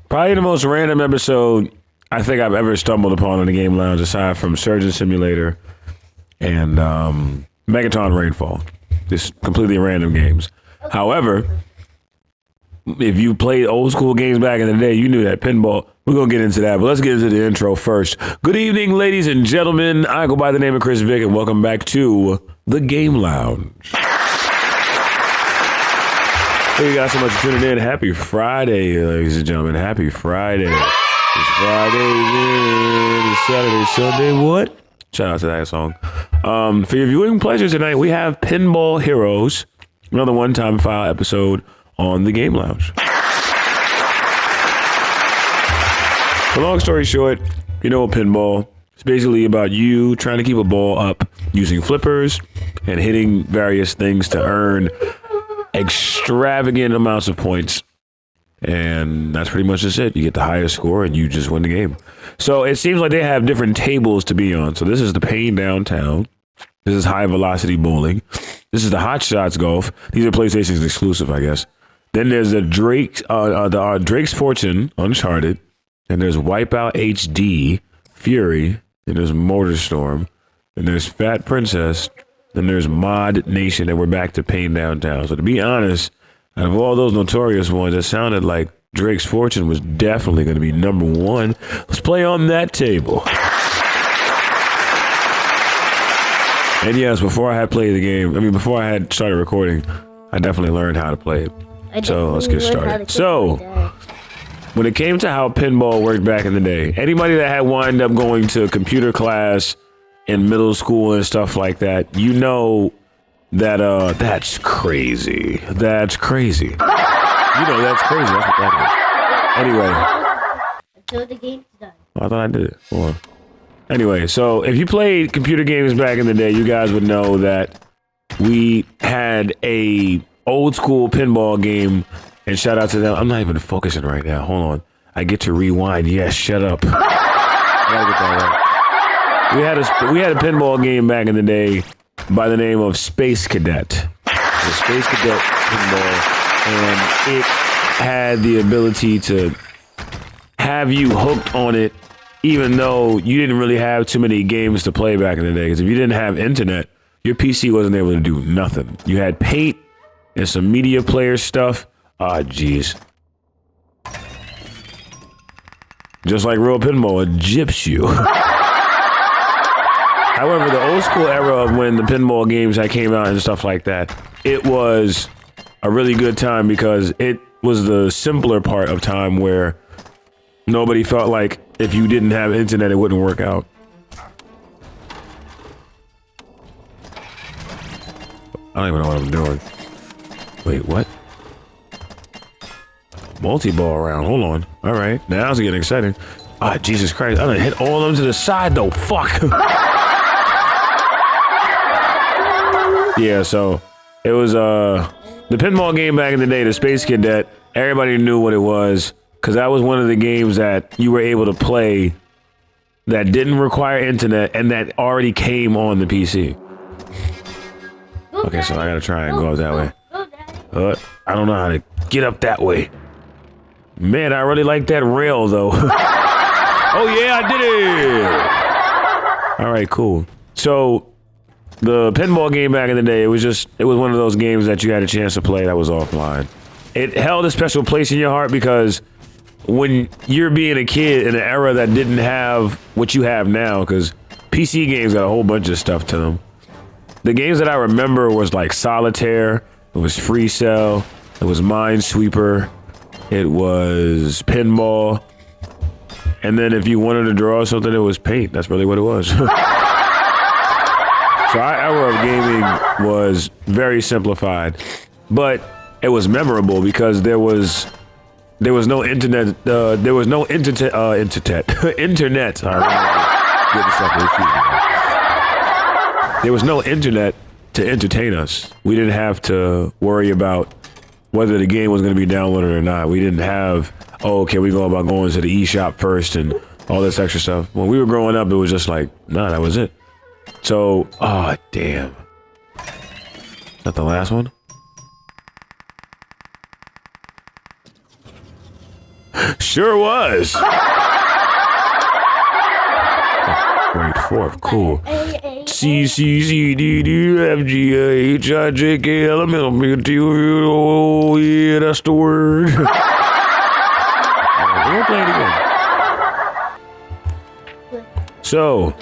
Probably the most random episode I think I've ever stumbled upon in the Game Lounge, aside from Surgeon Simulator and Megaton Rainfall. Just completely random games. However, if you played old school games back in the day, you knew that pinball. We're going to get into that, but let's get into the intro first. Good evening, ladies and gentlemen. I go by the name of Chris Vick, and welcome back to the Game Lounge. Thank you guys so much for tuning in. Happy Friday, ladies and gentlemen. Happy Friday. It's Friday, then it's Saturday, Sunday. What? Shout out to that song. For your viewing pleasure tonight, we have Pinball Heroes, another one-time file episode on the Game Lounge. So long story short, you know, pinball, it's basically about you trying to keep a ball up using flippers and hitting various things to earn extravagant amounts of points. And that's pretty much just it. You get the highest score and you just win the game. So it seems like they have different tables to be on. So this is the Pain Downtown. This is High Velocity Bowling. This is the Hot Shots Golf. These are PlayStation's exclusive, I guess. Then there's the Drake's Fortune Uncharted. And there's Wipeout HD, Fury. And there's Motorstorm. And there's Fat Princess. Then there's Mod Nation. And we're back to Pain Downtown. So to be honest, out of all those notorious ones, it sounded like Drake's Fortune was definitely going to be number one. Let's play on that table. And yes, before I had played the game, before I had started recording, I definitely learned how to play it. So let's get started. So, when it came to how pinball worked back in the day, anybody that had wind up going to computer class in middle school and stuff like that, you know that that's crazy. That's crazy. You know that's crazy. That's what that is. Anyway. Until the game's done. I thought I did it. Hold on. Anyway, so if you played computer games back in the day, you guys would know that we had a old school pinball game, and shout out to them. I'm not even focusing right now. Hold on. I get to rewind. Yes, shut up. I gotta get that right. We had a pinball game back in the day by the name of Space Cadet. The Space Cadet pinball, and it had the ability to have you hooked on it, even though you didn't really have too many games to play back in the day. Because if you didn't have internet, your PC wasn't able to do nothing. You had Paint and some media player stuff. Ah, jeez. Just like real pinball, it gyps you. However, the old school era of when the pinball games that came out and stuff like that, it was a really good time because it was the simpler part of time where nobody felt like if you didn't have internet, it wouldn't work out. I don't even know what I'm doing. Wait, what? Multi-ball round. Hold on. All right. Now it's getting exciting. Ah, Jesus Christ. I done hit all of them to the side, though. Fuck. Yeah, so it was the pinball game back in the day, the Space Cadet. Everybody knew what it was because that was one of the games that you were able to play that didn't require internet and that already came on the PC. Okay, so I gotta try and go up that way. I don't know how to get up that way. Man, I really like that rail though. Oh yeah, I did it! All right, cool. So the pinball game back in the day, it was one of those games that you had a chance to play that was offline. It held a special place in your heart because when you're being a kid in an era that didn't have what you have now, because PC games got a whole bunch of stuff to them. The games that I remember was like Solitaire, it was Free Cell, it was Minesweeper, it was Pinball, and then if you wanted to draw something, it was Paint. That's really what it was. So our era of gaming was very simplified, but it was memorable because there was no internet. There was no internet. Internet. There was no internet to entertain us. We didn't have to worry about whether the game was going to be downloaded or not. We didn't have, oh, okay, we go about going to the eShop first and all this extra stuff. When we were growing up, it was just like, nah, that was it. So, oh, damn. Is that the last one? Sure was. Wait, fourth, cool. C, C, C, D, D, F, G, H, I, J, K, L, M, N, O, P, Q, R, S, T, U, V, W, X, Y, Z. Yeah, that's the word. We'll play it again. So,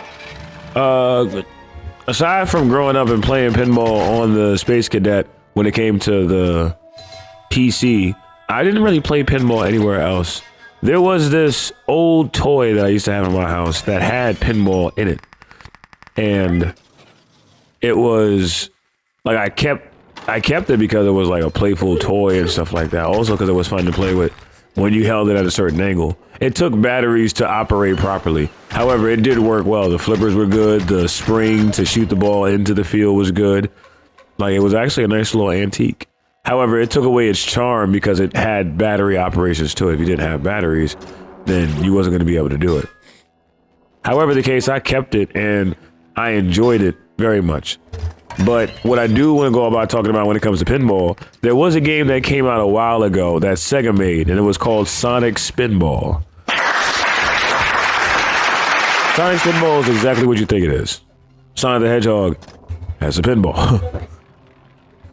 aside from growing up and playing pinball on the Space Cadet when it came to the PC, I didn't really play pinball anywhere else. There was this old toy that I used to have in my house that had pinball in it. And it was like I kept it because it was like a playful toy and stuff like that. Also because it was fun to play with when you held it at a certain angle. It took batteries to operate properly. However, it did work well. The flippers were good. The spring to shoot the ball into the field was good. Like, it was actually a nice little antique. However, it took away its charm because it had battery operations to it. If you didn't have batteries, then you wasn't going to be able to do it. However, the case, I kept it and I enjoyed it very much. But what I do want to go about talking about when it comes to pinball, there was a game that came out a while ago that Sega made, and it was called Sonic Spinball. Sonic Spinball is exactly what you think it is. Sonic the Hedgehog has a pinball.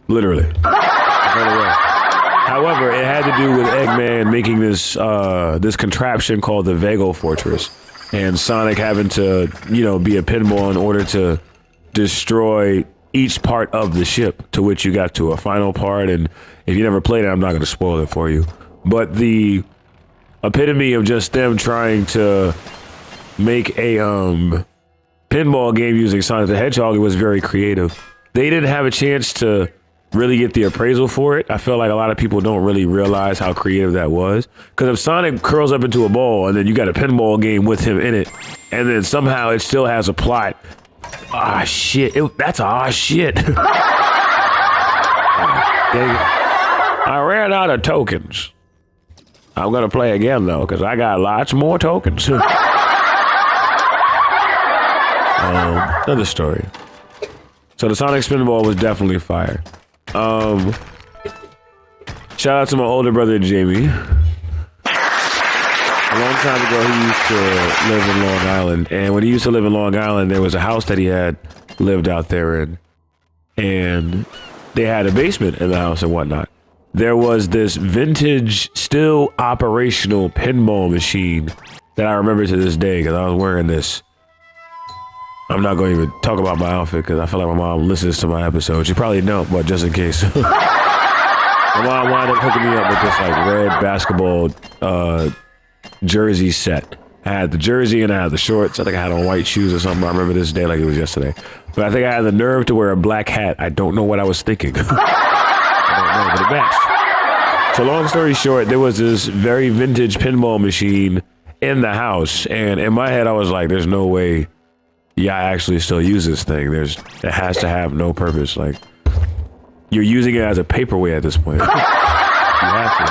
Literally. However, it had to do with Eggman making this this contraption called the Vago Fortress, and Sonic having to, be a pinball in order to destroy each part of the ship, to which you got to a final part. And if you never played it, I'm not going to spoil it for you. But the epitome of just them trying to make a pinball game using Sonic the Hedgehog, it was very creative. They didn't have a chance to really get the appraisal for it. I feel like a lot of people don't really realize how creative that was. Because if Sonic curls up into a ball and then you got a pinball game with him in it, and then somehow it still has a plot. Ah, shit. That's shit. Dang it. I ran out of tokens. I'm going to play again, though, because I got lots more tokens. Another story. So the Sonic Spinball was definitely fire. Shout out to my older brother, Jamie. A long time ago, he used to live in Long Island. And when he used to live in Long Island, there was a house that he had lived out there in. And they had a basement in the house and whatnot. There was this vintage, still operational pinball machine that I remember to this day because I was wearing this. I'm not going to even talk about my outfit because I feel like my mom listens to my episodes. She probably don't, but just in case. My mom wound up hooking me up with this like red basketball jersey set. I had the jersey and I had the shorts. I think I had on white shoes or something. I remember this day like it was yesterday. But I think I had the nerve to wear a black hat. I don't know what I was thinking. I don't know, but it matched. So long story short, there was this very vintage pinball machine in the house. And in my head, I was like, there's no way I actually still use this thing. It has to have no purpose. Like, you're using it as a paperweight at this point. You have to.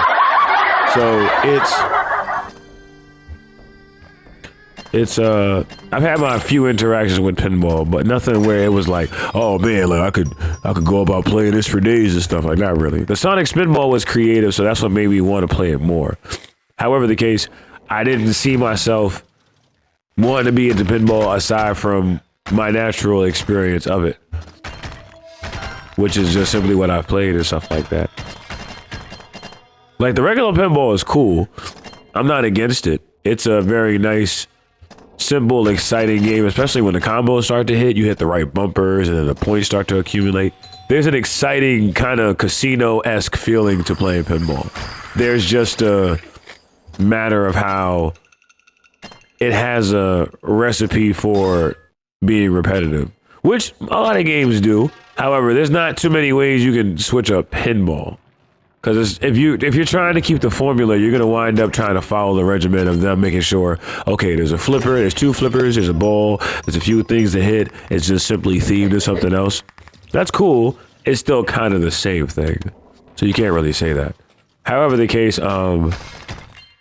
So I've had my few interactions with pinball, but nothing where it was like, oh man, like I could go about playing this for days and stuff. Like, not really. The Sonic Spinball was creative, so that's what made me want to play it more. However the case, I didn't see myself wanting to be into pinball aside from my natural experience of it, which is just simply what I've played and stuff like that. Like, the regular pinball is cool. I'm not against it. It's a very nice, simple, exciting game, especially when the combos start to hit. You hit the right bumpers and then the points start to accumulate. There's an exciting kind of casino-esque feeling to playing pinball. There's just a matter of how it has a recipe for being repetitive, which a lot of games do. However, there's not too many ways you can switch up pinball. Because if you're trying to keep the formula, you're going to wind up trying to follow the regimen of them making sure, okay, there's a flipper, there's two flippers, there's a ball, there's a few things to hit. It's just simply themed to something else. That's cool. It's still kind of the same thing. So you can't really say that. However the case, Sonic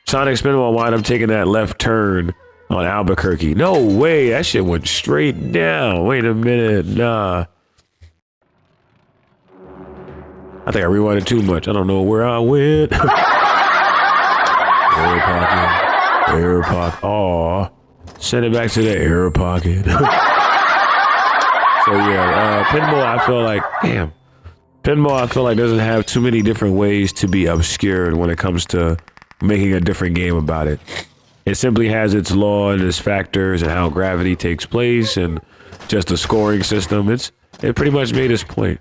Spinball wound up taking that left turn on Albuquerque. No way, that shit went straight down. Wait a minute, nah. I think I rewinded too much. I don't know where I went. Air pocket. Aw. Send it back to the air pocket. So yeah, pinball, I feel like, damn. Pinball, I feel like doesn't have too many different ways to be obscured when it comes to making a different game about it. It simply has its law and its factors and how gravity takes place and just the scoring system. It pretty much made its point.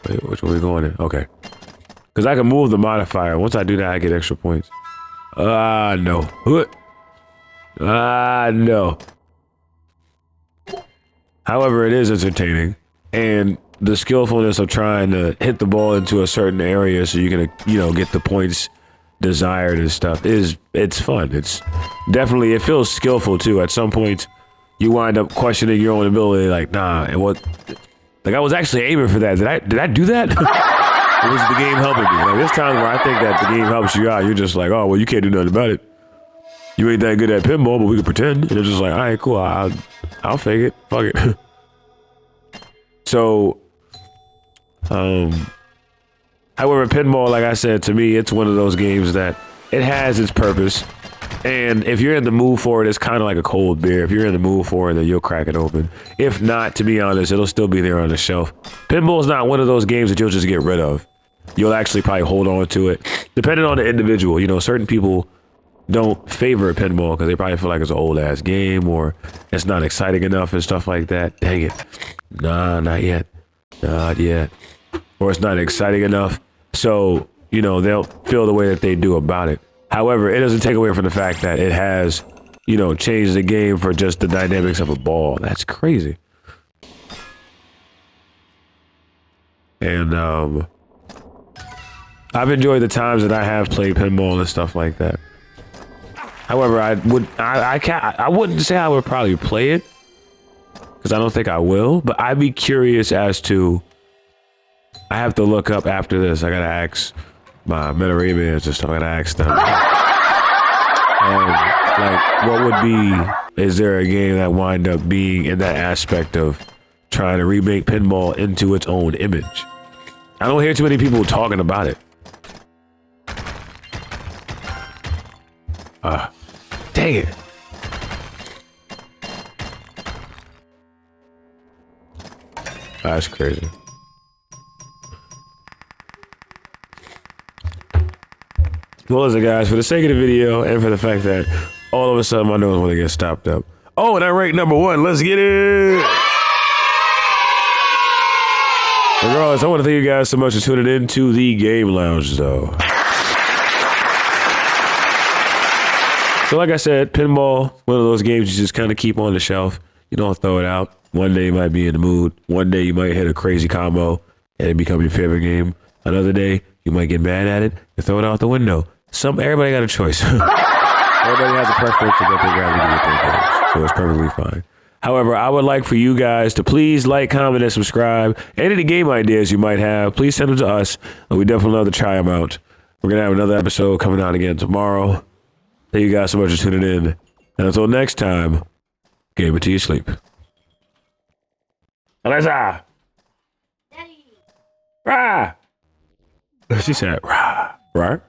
Wait, which one are we going in? Okay. Because I can move the modifier. Once I do that, I get extra points. No. No. However, it is entertaining. And the skillfulness of trying to hit the ball into a certain area so you can, get the points desired and stuff it's fun. It's definitely, it feels skillful too. At some point, you wind up questioning your own ability, like, nah, and what, like I was actually aiming for that. Did I do that? Or was the game helping me? Like there's times where I think that the game helps you out. You're just like, oh, well, you can't do nothing about it. You ain't that good at pinball, but we can pretend. And it's just like, all right, cool. I'll fake it. Fuck it. So, however, pinball, like I said, to me, it's one of those games that it has its purpose. And if you're in the mood for it, it's kind of like a cold beer. If you're in the mood for it, then you'll crack it open. If not, to be honest, it'll still be there on the shelf. Pinball is not one of those games that you'll just get rid of. You'll actually probably hold on to it, depending on the individual. Certain people don't favor pinball because they probably feel like it's an old ass game or it's not exciting enough and stuff like that. Dang it. Nah, not yet. Not yet. Or it's not exciting enough. So, they'll feel the way that they do about it. However, it doesn't take away from the fact that it has, changed the game for just the dynamics of a ball. That's crazy. And, I've enjoyed the times that I have played pinball and stuff like that. However, I wouldn't say I would probably play it because I don't think I will, but I'd be curious as to, I have to look up after this. I gotta ask my Metaravans and stuff. I gotta ask them. What would be, is there a game that wind up being in that aspect of trying to remake pinball into its own image? I don't hear too many people talking about it. Dang it. That's crazy. Well, listen, guys, for the sake of the video and for the fact that all of a sudden my nose want to get stopped up. Oh, and I ranked #1. Let's get it. Regardless, I want to thank you guys so much for tuning in to the Game Lounge, though. So like I said, pinball, one of those games you just kind of keep on the shelf. You don't throw it out. One day you might be in the mood. One day you might hit a crazy combo and it become your favorite game. Another day you might get mad at it and throw it out the window. Everybody got a choice. Everybody has a preference for what they'd rather do with their games. So it's perfectly fine. However, I would like for you guys to please like, comment, and subscribe. Any game ideas you might have, please send them to us. And we definitely love to try them out. We're going to have another episode coming out again tomorrow. Thank you guys so much for tuning in. And until next time, game it till you sleep. Alexa! Daddy! Rah! She said, rah. Right?